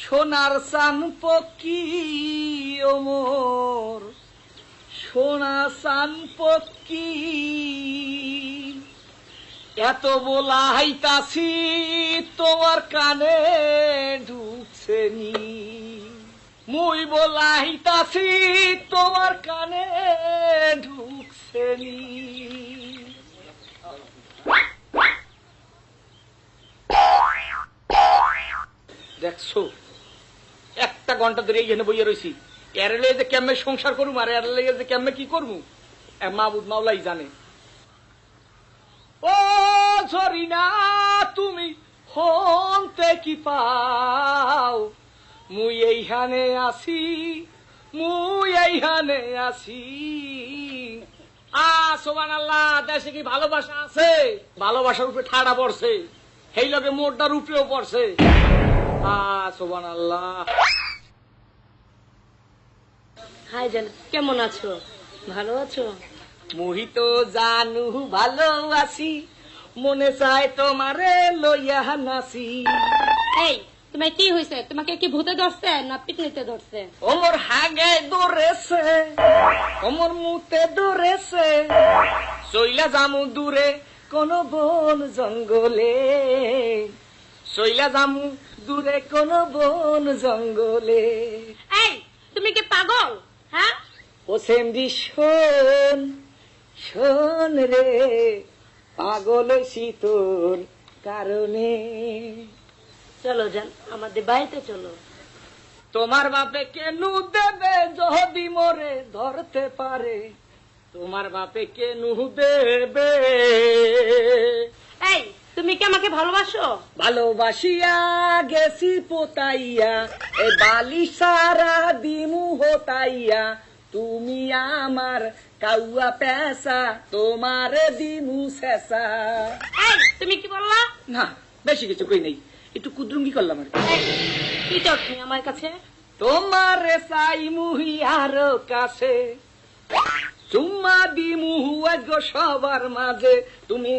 সোনার চান পক্ষী ওমর সোনা চান পক্ষী এত বলাইতাছি তোমার কানে ঢুকছে নি মুই বলাইতাছি তোমার কানে ঢুকছে নি দেখছো একটা ঘন্টা ধরে এখানে বইয়ে রয়েছি এর লেগে যে কেমনে সংসার করুম আর এর লেগে যে কেমনে কি করবো মাহবুব মাওলাই জানে। ও ঝরিনা তুমি হন্তে কি পাও মুই এইখানে আসি সুবহানাল্লাহ। দেশে কি ভালোবাসা আছে? ভালোবাসার উপরে ঠাড়া পড়ছে, সেই লগে মোটটার উপরেও পড়ছে। সুবহানাল্লাহ। হাই জান, কেমন আছো? ভালো আছো? মোহিত জানু ভালো আছি, মনে চায় তোমারে লইয়া নাচি। এই তোমার কি হয়েছে? তোমাকে কি ভূতে ধরছে না পিকনিতে ধরছে? ওমর হাগে ধরেছে, ওমর মুতে ধরেছে, চইলা জামু দূরে কোন বন জঙ্গলে, চইলা জামু দূরে কোন বন জঙ্গলে। এই তুমি কি পাগল? হ্যাঁ ও সেমদি শোন শোন রে, পাগল হইছি তোর কারণে। চলো জান, আমাদের বাড়িতে চলো। তোমার বাপে কেন দেবে যদি মোরে ধরতে পারে, তোমার বাপে কেন দেবে? এই তুমি কি আমাকে ভালোবাসো? ভালোবাসিয়া গেছি পোতাইয়া, এ বালি সারা দিমু হতাইয়া, তুমি আমার কাউয়া পেশা, তোমার দিমু শেষা। এই তুমি কি বললা? না বেশি কিছু কই নাই, একটু কুদ্রুঙ্গি করলাম আর কি চাও তুমি আমার কাছে? তোমার চাই মুহিয়ার কাছে, চুম্মা দিমু গো সবার মাঝে, তুমি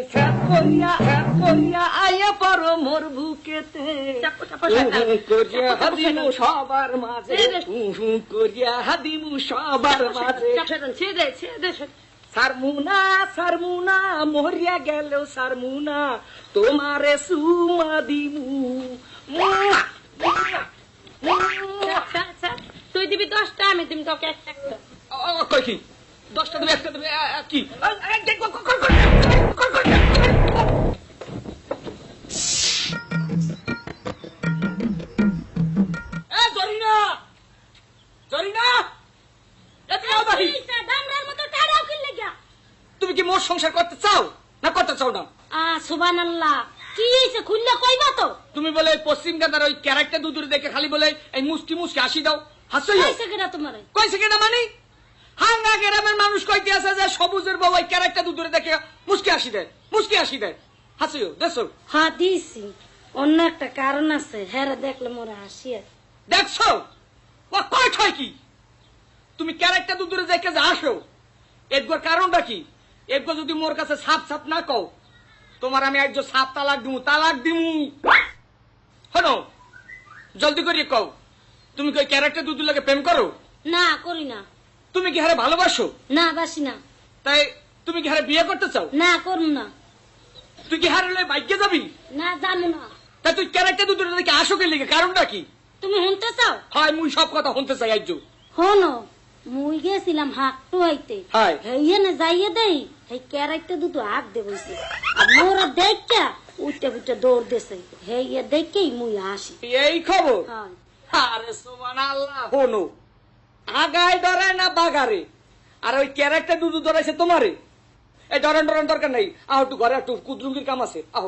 করিয়া আয়া পারো মোর বুকেতে, করিয়া হাদিমু সবার মাঝে, করিয়া হাদিমু সবার মাঝে। সারমুনা সারমুনা মরিয়া গেল সারমুনা, তোমারে সুমা দিমু। তুই দিবি 10টা, আমি তুমি তোকে একটা। কই কি 10টা দেবে, একটা দেবে কি? জরিনা জরিনা, তুমি কি মোর সংসার করতে চাও না করতে চাও না? সুবহানাল্লাহ, কি হইছে খুললে কইবা তো? তুমি বলে পশ্চিম গাদার ওই ক্যারেক্টার দুদুরে দেখে খালি বলে এই মুষ্টি মুষ্টি হাসি দাও, হাসি কইছে কেডা তোমারে? কইছে কেডা মানে? হাঙ্গা গ্রামের মানুষ কইতে আছে যে সবুজের বউ ওই ক্যারেক্টার দুদুরে দেখে মুষ্টি হাসি দেয়, মুষ্টি হাসি দেয়, হাসিও দেখছো? হ্যাঁ দিছি, অন্য একটা কারণ আছে, হ্যাঁ দেখলে মোরা হাসি। দেখছো ও কয় ঠয় কি? তুমি ক্যারেক্টার দুদুরে দেখে যে হাসো, এরপর কারণটা কি? এরপর যদি মোর কাছে সাপ সাপ না কও, তোমার আমি একজন সাপ তালাক দিমু, তালাক দিমু। হনো জলদি করিয়ে কও, তুমি কি ওই ক্যারেক্টার দুদুর লাগে প্রেম করো? না করি না। তুমি কি হারে ভালোবাসো? না বাসি না। তাই তুমি কি হারে বিয়ে করতে চাও? না করুন না। তুই কি হারে বাইকে যাবি? না জানো না। তাই তুই ক্যারেক্টার দুদুর দেখে আসো কে লিগে, কারণটা কি? তুমি শুনতে চাও? হয় মুই সব কথা শুনতে চাই। একজন হনো মুই গেছিলাম হাঁটতে হইতে, হেইনে যাইয়ে দেই এই ক্যারেক্টার দুটো হাত দে বইছে, আর মোরা দেখা উঠতে উঠতে দৌড় দেছে, হেইয়ে দেখেই মুই আসি। এই খবর? আরে সুবহানাল্লাহ। হনো আগায় ধরায় না বাগারে, আর ওই ক্যারেক্টার দুদু ধরাইছে তোমারে। এই ডরান ডরান দরকার নাই, আহ একটু ঘরে একটু কুদ্রুঙ্গির কাম আছে, আহ।